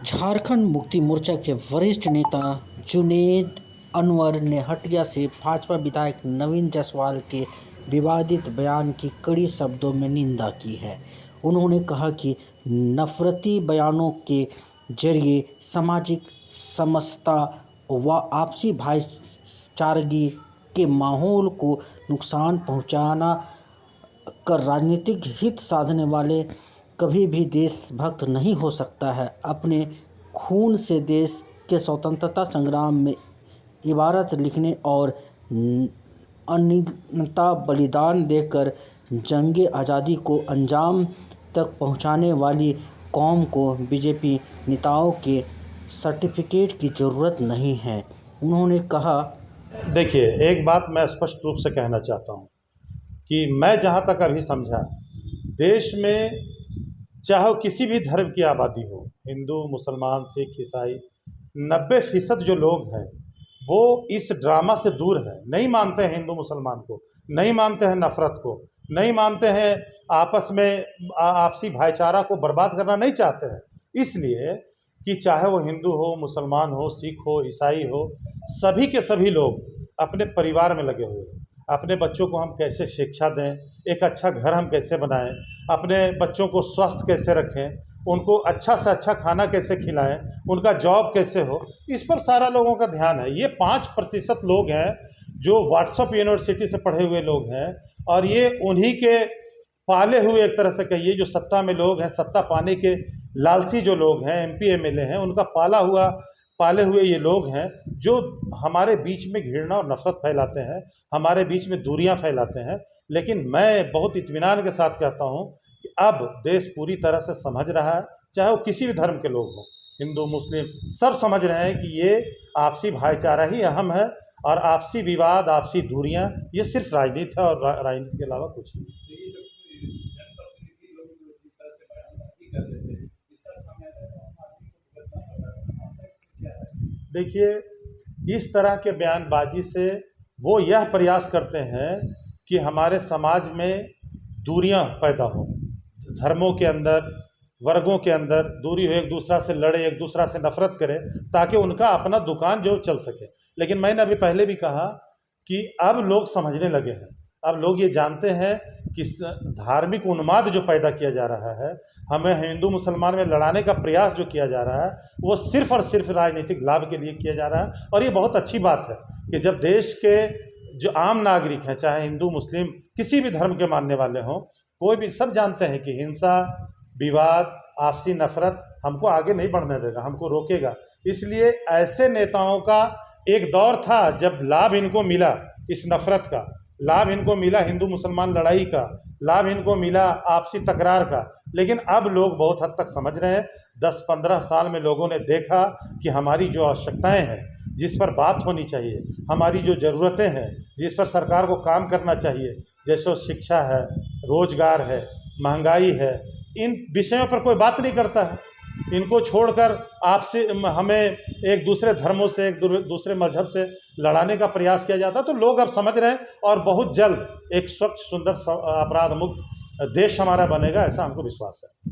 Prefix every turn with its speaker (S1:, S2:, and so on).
S1: झारखंड मुक्ति मोर्चा के वरिष्ठ नेता जुनैद अनवर ने हटिया से भाजपा विधायक नवीन जायसवाल के विवादित बयान की कड़ी शब्दों में निंदा की है। उन्होंने कहा कि नफरती बयानों के जरिए सामाजिक समरसता व आपसी भाईचारगी के माहौल को नुकसान पहुंचाना कर राजनीतिक हित साधने वाले कभी भी देशभक्त नहीं हो सकता है। अपने खून से देश के स्वतंत्रता संग्राम में इबारत लिखने और अनगिनत बलिदान देकर जंग आज़ादी को अंजाम तक पहुंचाने वाली कौम को बीजेपी नेताओं के सर्टिफिकेट की ज़रूरत नहीं है। उन्होंने कहा,
S2: देखिए, एक बात मैं स्पष्ट रूप से कहना चाहता हूँ कि मैं जहाँ तक अभी समझा, देश में चाहे वो किसी भी धर्म की आबादी हो, हिंदू, मुसलमान, सिख, ईसाई, 90% जो लोग हैं वो इस ड्रामा से दूर हैं। नहीं मानते हैं हिंदू मुसलमान को, नहीं मानते हैं नफ़रत को, नहीं मानते हैं आपस में आपसी भाईचारा को बर्बाद करना नहीं चाहते हैं। इसलिए कि चाहे वो हिंदू हो, मुसलमान हो, सिख हो, ईसाई हो, सभी के सभी लोग अपने परिवार में लगे हुए हैं। अपने बच्चों को हम कैसे शिक्षा दें, एक अच्छा घर हम कैसे बनाएं, अपने बच्चों को स्वस्थ कैसे रखें, उनको अच्छा से अच्छा खाना कैसे खिलाएं, उनका जॉब कैसे हो, इस पर सारा लोगों का ध्यान है। ये 5% लोग हैं जो व्हाट्सएप यूनिवर्सिटी से पढ़े हुए लोग हैं, और ये उन्हीं के पाले हुए, एक तरह से कहिए, जो सत्ता में लोग हैं, सत्ता पाने के लालची जो लोग हैं, एमपी एमएलए हैं, उनका पाले हुए ये लोग हैं जो हमारे बीच में घृणा और नफरत फैलाते हैं, हमारे बीच में दूरियां फैलाते हैं। लेकिन मैं बहुत इत्मीनान के साथ कहता हूं कि अब देश पूरी तरह से समझ रहा है, चाहे वो किसी भी धर्म के लोग हों, हिंदू मुस्लिम, सब समझ रहे हैं कि ये आपसी भाईचारा ही अहम है, और आपसी विवाद, आपसी दूरियां, ये सिर्फ राजनीति है और राजनीति के अलावा कुछ नहीं। देखिए, इस तरह के बयानबाजी से वो यह प्रयास करते हैं कि हमारे समाज में दूरियां पैदा हों, धर्मों के अंदर, वर्गों के अंदर दूरी हो, एक दूसरा से लड़े, एक दूसरा से नफरत करें, ताकि उनका अपना दुकान जो चल सके। लेकिन मैंने अभी पहले भी कहा कि अब लोग समझने लगे हैं, अब लोग ये जानते हैं कि धार्मिक उन्माद जो पैदा किया जा रहा है, हमें हिंदू मुसलमान में लड़ाने का प्रयास जो किया जा रहा है, वो सिर्फ और सिर्फ राजनीतिक लाभ के लिए किया जा रहा है। और ये बहुत अच्छी बात है कि जब देश के जो आम नागरिक हैं, चाहे हिंदू मुस्लिम किसी भी धर्म के मानने वाले हों, कोई भी, सब जानते हैं कि हिंसा, विवाद, आपसी नफरत हमको आगे नहीं बढ़ने देगा, हमको रोकेगा। इसलिए ऐसे नेताओं का एक दौर था जब लाभ इनको मिला, इस नफरत का लाभ इनको मिला, हिंदू मुसलमान लड़ाई का लाभ इनको मिला, आपसी तकरार का। लेकिन अब लोग बहुत हद तक समझ रहे हैं। 10-15 साल में लोगों ने देखा कि हमारी जो आवश्यकताएं हैं, जिस पर बात होनी चाहिए, हमारी जो ज़रूरतें हैं, जिस पर सरकार को काम करना चाहिए, जैसे शिक्षा है, रोजगार है, महंगाई है, इन विषयों पर कोई बात नहीं करता है। इनको छोड़कर आपसे हमें एक दूसरे धर्मों से, एक दूसरे मजहब से लड़ाने का प्रयास किया जाता है। तो लोग अब समझ रहे हैं, और बहुत जल्द एक स्वच्छ, सुंदर, अपराध मुक्त देश हमारा बनेगा, ऐसा हमको विश्वास है।